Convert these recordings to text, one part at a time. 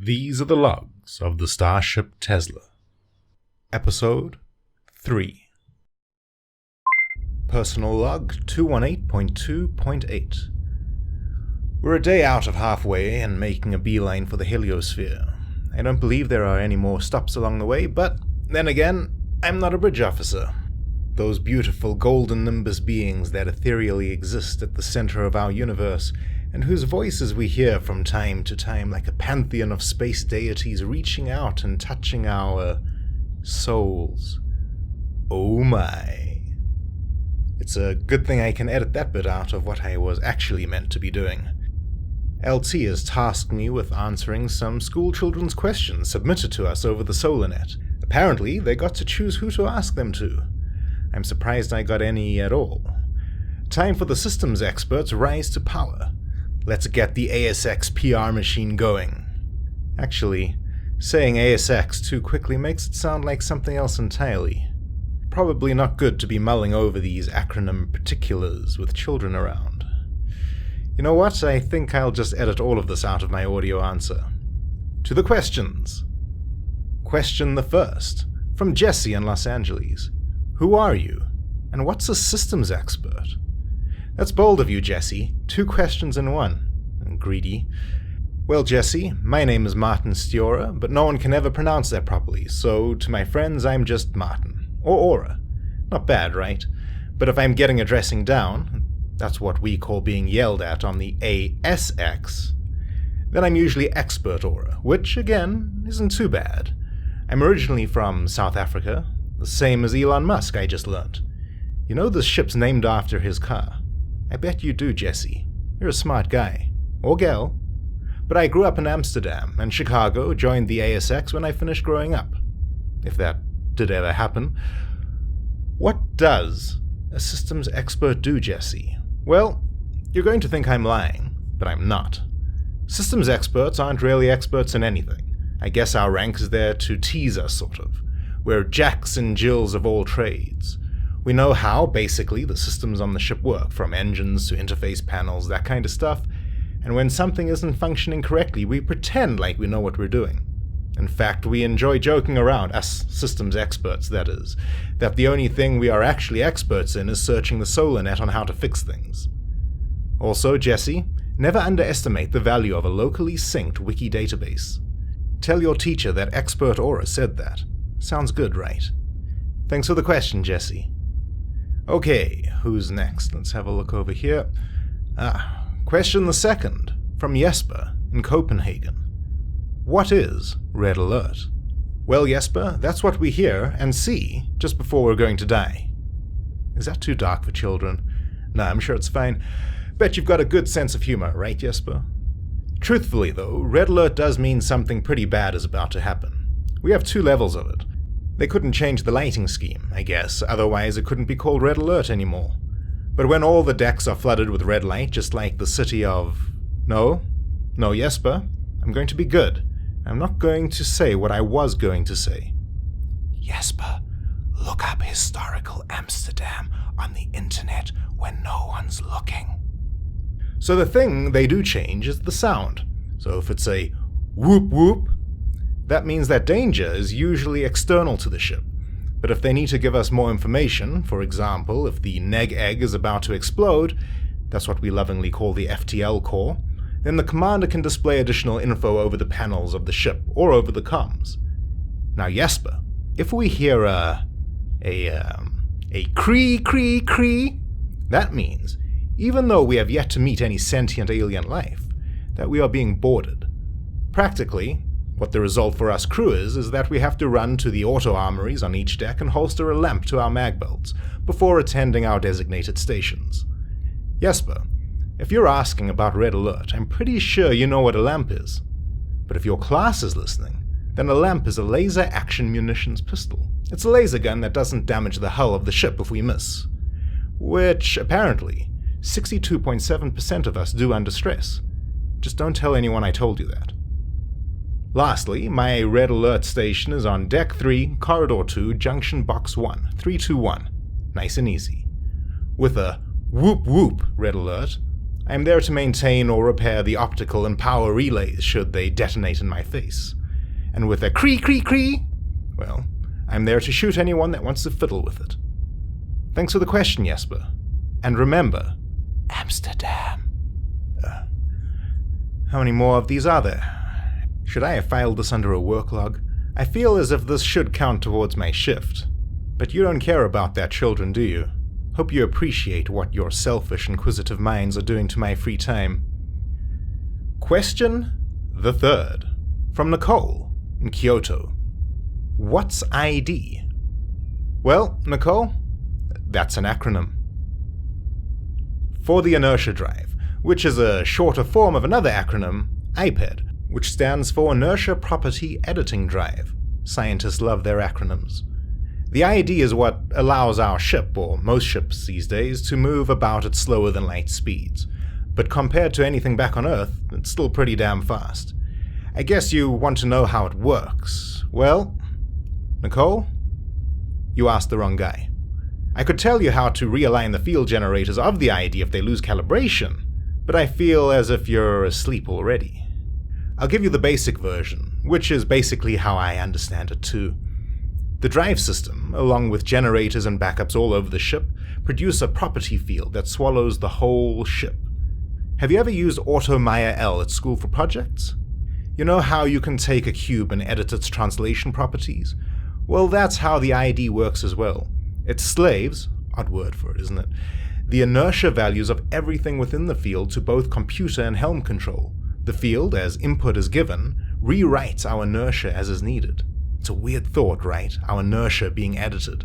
These are the logs of the Starship Tesla. Episode 3. Personal log 218.2.8. We're a day out of halfway and making a beeline for the heliosphere. I don't believe there are any more stops along the way, but then again, I'm not a bridge officer. Those beautiful golden nimbus beings that ethereally exist at the center of our universe, and whose voices we hear from time to time like a pantheon of space deities reaching out and touching our souls. Oh my. It's a good thing I can edit that bit out of what I was actually meant to be doing. LT has tasked me with answering some school children's questions submitted to us over the SolarNet. Apparently, they got to choose who to ask them to. I'm surprised I got any at all. Time for the systems experts rise to power. Let's get the ASX PR machine going. Actually, saying ASX too quickly makes it sound like something else entirely. Probably not good to be mulling over these acronym particulars with children around. You know what? I think I'll just edit all of this out of my audio answer. To the questions. Question the first, from Jesse in Los Angeles. Who are you? And what's a systems expert? That's bold of you, Jesse. 2 questions in one. Greedy. Well, Jesse, my name is Martin Steora, but no one can ever pronounce that properly, so to my friends I'm just Martin. Or Aura. Not bad, right? But if I'm getting a dressing down, that's what we call being yelled at on the ASX, then I'm usually Expert Aura, which, again, isn't too bad. I'm originally from South Africa, the same as Elon Musk, I just learnt. You know this ship's named after his car? I bet you do, Jesse. You're a smart guy. Or gal. But I grew up in Amsterdam, and Chicago joined the ASX when I finished growing up. If that did ever happen. What does a systems expert do, Jesse? Well, you're going to think I'm lying, but I'm not. Systems experts aren't really experts in anything. I guess our rank is there to tease us, sort of. We're Jacks and Jills of all trades. We know how, basically, the systems on the ship work, from engines to interface panels, that kind of stuff, and when something isn't functioning correctly, we pretend like we know what we're doing. In fact, we enjoy joking around, us systems experts, that is, that the only thing we are actually experts in is searching the SolarNet on how to fix things. Also, Jesse, never underestimate the value of a locally synced wiki database. Tell your teacher that Expert Aura said that. Sounds good, right? Thanks for the question, Jesse. Okay, who's next? Let's have a look over here. Question the second, from Jesper in Copenhagen. What is Red Alert? Well, Jesper, that's what we hear and see just before we're going to die. Is that too dark for children? No, I'm sure it's fine. Bet you've got a good sense of humor, right, Jesper? Truthfully, though, Red Alert does mean something pretty bad is about to happen. We have 2 levels of it. They couldn't change the lighting scheme, I guess, otherwise it couldn't be called Red Alert anymore. But when all the decks are flooded with red light, just like the city of... No, Jesper, I'm going to be good. I'm not going to say what I was going to say. Jesper, look up historical Amsterdam on the internet when no one's looking. So the thing they do change is the sound. So if it's a whoop whoop, that means that danger is usually external to the ship. But if they need to give us more information, for example, if the neg egg is about to explode, that's what we lovingly call the FTL core, then the commander can display additional info over the panels of the ship or over the comms. Now, Jesper, if we hear a cree cree cree, that means, even though we have yet to meet any sentient alien life, that we are being boarded. Practically, what the result for us crew is that we have to run to the auto armories on each deck and holster a lamp to our mag belts before attending our designated stations. Jesper, if you're asking about Red Alert, I'm pretty sure you know what a lamp is. But if your class is listening, then a lamp is a laser-action munitions pistol. It's a laser gun that doesn't damage the hull of the ship if we miss. Which, apparently, 62.7% of us do under stress. Just don't tell anyone I told you that. Lastly, my Red Alert station is on Deck 3, Corridor 2, Junction Box 1, 321. Nice and easy. With a whoop whoop Red Alert, I am there to maintain or repair the optical and power relays should they detonate in my face. And with a cree, well, I'm there to shoot anyone that wants to fiddle with it. Thanks for the question, Jesper. And remember, Amsterdam. How many more of these are there? Should I have filed this under a work log? I feel as if this should count towards my shift. But you don't care about that, children, do you? Hope you appreciate what your selfish, inquisitive minds are doing to my free time. Question the third, from Nicole in Kyoto. What's ID? Well, Nicole, that's an acronym. For the inertia drive, which is a shorter form of another acronym, IPED, which stands for Inertia Property Editing Drive. Scientists love their acronyms. The ID is what allows our ship, or most ships these days, to move about at slower than light speeds. But compared to anything back on Earth, it's still pretty damn fast. I guess you want to know how it works. Well, Nicole, you asked the wrong guy. I could tell you how to realign the field generators of the ID if they lose calibration, but I feel as if you're asleep already. I'll give you the basic version, which is basically how I understand it too. The drive system, along with generators and backups all over the ship, produce a property field that swallows the whole ship. Have you ever used AutoMaya-L at school for projects? You know how you can take a cube and edit its translation properties? Well, that's how the ID works as well. It slaves, odd word for it, isn't it, the inertia values of everything within the field to both computer and helm control. The field, as input is given, rewrites our inertia as is needed. It's a weird thought, right? Our inertia being edited.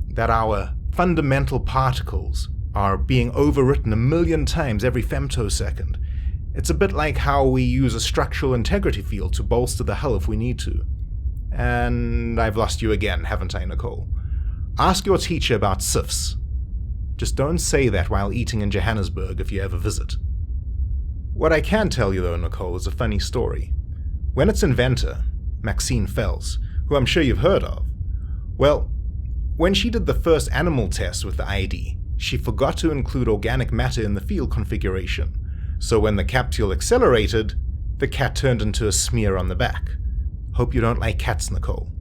That our fundamental particles are being overwritten 1,000,000 times every femtosecond. It's a bit like how we use a structural integrity field to bolster the hull if we need to. And I've lost you again, haven't I, Nicole? Ask your teacher about SIFs. Just don't say that while eating in Johannesburg if you ever visit. What I can tell you though, Nicole, is a funny story. When its inventor, Maxine Fels, who I'm sure you've heard of, well, when she did the first animal test with the ID, she forgot to include organic matter in the field configuration. So when the capsule accelerated, the cat turned into a smear on the back. Hope you don't like cats, Nicole.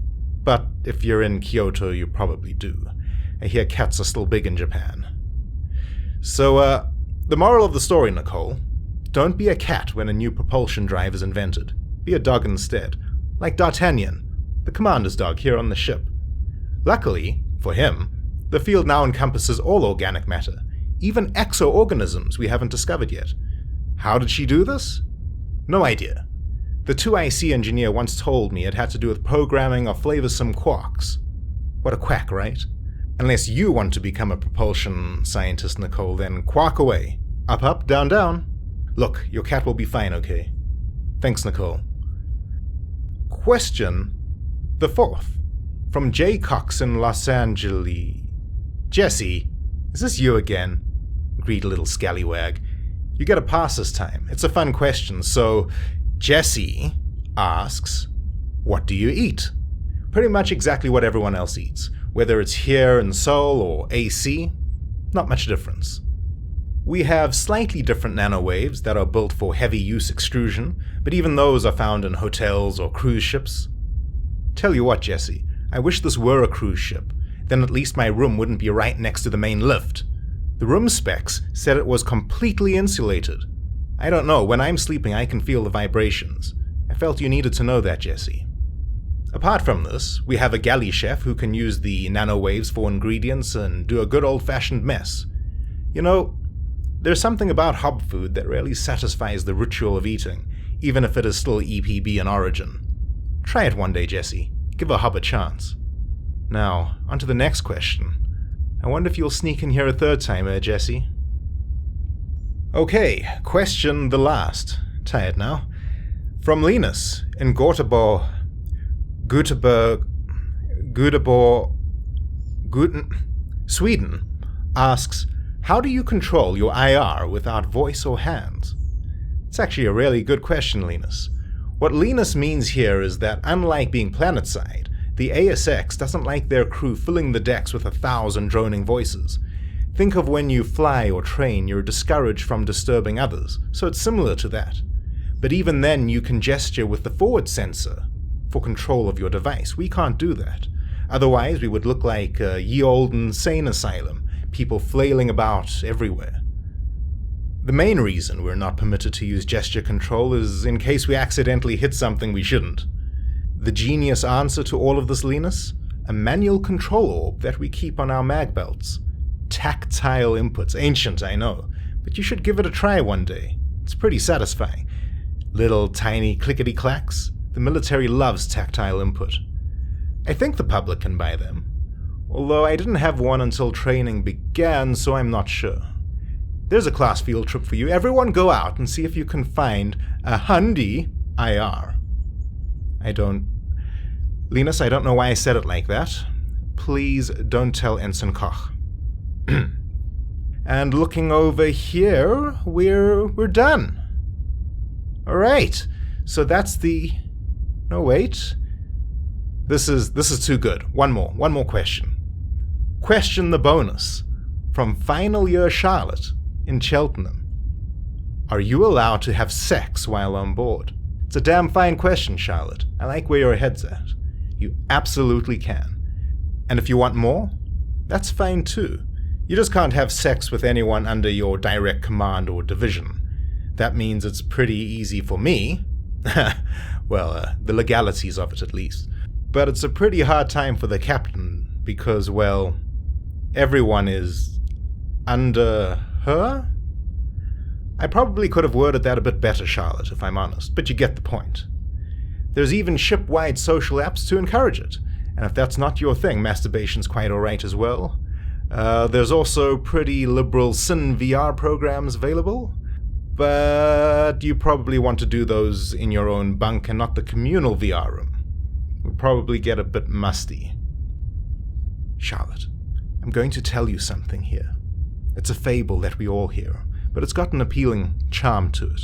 But if you're in Kyoto, you probably do. I hear cats are still big in Japan. So, the moral of the story, Nicole, don't be a cat when a new propulsion drive is invented. Be a dog instead, like D'Artagnan, the commander's dog here on the ship. Luckily, for him, the field now encompasses all organic matter, even exoorganisms we haven't discovered yet. How did she do this? No idea. The 2IC engineer once told me it had to do with programming of flavorsome quarks. What a quack, right? Unless you want to become a propulsion scientist, Nicole, then quark away. Up, up, down, down. Look, your cat will be fine, okay? Thanks, Nicole. Question the fourth, from J. Cox in Los Angeles. Jesse, is this you again? Greedy little scallywag. You get a pass this time. It's a fun question, so Jesse asks, what do you eat? Pretty much exactly what everyone else eats, whether it's here in Seoul or AC, not much difference. We have slightly different nanowaves that are built for heavy use extrusion, but even those are found in hotels or cruise ships. Tell you what, Jesse, I wish this were a cruise ship, then at least my room wouldn't be right next to the main lift. The room specs said it was completely insulated. I don't know, when I'm sleeping I can feel the vibrations. I felt you needed to know that, Jesse. Apart from this, we have a galley chef who can use the nanowaves for ingredients and do a good old-fashioned mess. You know, there's something about hob food that really satisfies the ritual of eating, even if it is still EPB in origin. Try it one day, Jesse. Give a hob a chance. Now, on to the next question. I wonder if you'll sneak in here a third time, Jesse? Okay, question the last. Tired now. From Linus in Göteborg, Sweden, asks, how do you control your IR without voice or hands? It's actually a really good question, Linus. What Linus means here is that unlike being planetside, the ASX doesn't like their crew filling the decks with 1,000 droning voices. Think of when you fly or train, you're discouraged from disturbing others, so it's similar to that. But even then, you can gesture with the forward sensor for control of your device. We can't do that. Otherwise, we would look like a ye olde insane asylum, people flailing about everywhere. The main reason we're not permitted to use gesture control is in case we accidentally hit something we shouldn't. The genius answer to all of this, Linus? A manual control orb that we keep on our mag belts. Tactile inputs. Ancient, I know, but you should give it a try one day. It's pretty satisfying. Little tiny clickety-clacks. The military loves tactile input. I think the public can buy them, although I didn't have one until training began, so I'm not sure. There's a class field trip for you. Everyone go out and see if you can find a Hyundai IR. Linus, I don't know why I said it like that. Please don't tell Ensign Koch. And looking over here, we're done. Alright, so that's the... No, wait. This is too good. One more question. Question the bonus. From final year Charlotte in Cheltenham. Are you allowed to have sex while on board? It's a damn fine question, Charlotte. I like where your head's at. You absolutely can. And if you want more, that's fine too. You just can't have sex with anyone under your direct command or division. That means it's pretty easy for me. Well, the legalities of it at least. But it's a pretty hard time for the captain because, well, everyone is under her? I probably could have worded that a bit better, Charlotte, if I'm honest, but you get the point. There's even ship-wide social apps to encourage it, and if that's not your thing, masturbation's quite alright as well. There's also pretty liberal Sin VR programs available, but you probably want to do those in your own bunk and not the communal VR room. Would probably get a bit musty. Charlotte, I'm going to tell you something here. It's a fable that we all hear, but it's got an appealing charm to it.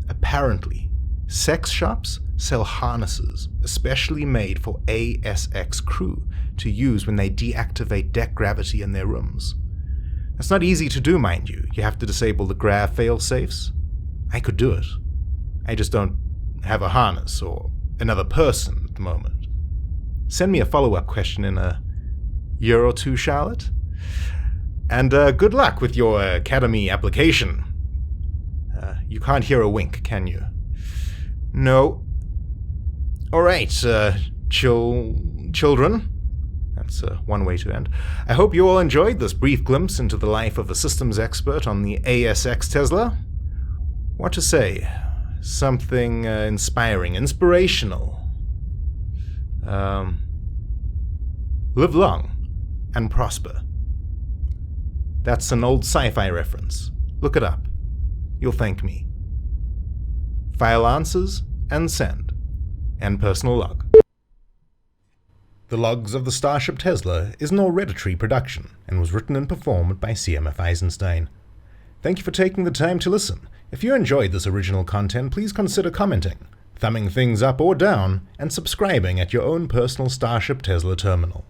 Apparently, sex shops sell harnesses especially made for ASX crew to use when they deactivate deck gravity in their rooms. That's not easy to do, mind you. You have to disable the grav fail-safes. I could do it. I just don't have a harness or another person at the moment. Send me a follow-up question in a year or two, Charlotte. And good luck with your academy application. You can't hear a wink, can you? No. Alright, children. That's one way to end. I hope you all enjoyed this brief glimpse into the life of a systems expert on the ASX Tesla. What to say? Something inspiring, inspirational. Live long and prosper. That's an old sci-fi reference. Look it up. You'll thank me. File answers and send. End personal log. The Logs of the Starship Tesla is an Aureaditry production and was written and performed by CMF Eisenstein. Thank you for taking the time to listen. If you enjoyed this original content, please consider commenting, thumbing things up or down, and subscribing at your own personal Starship Tesla terminal.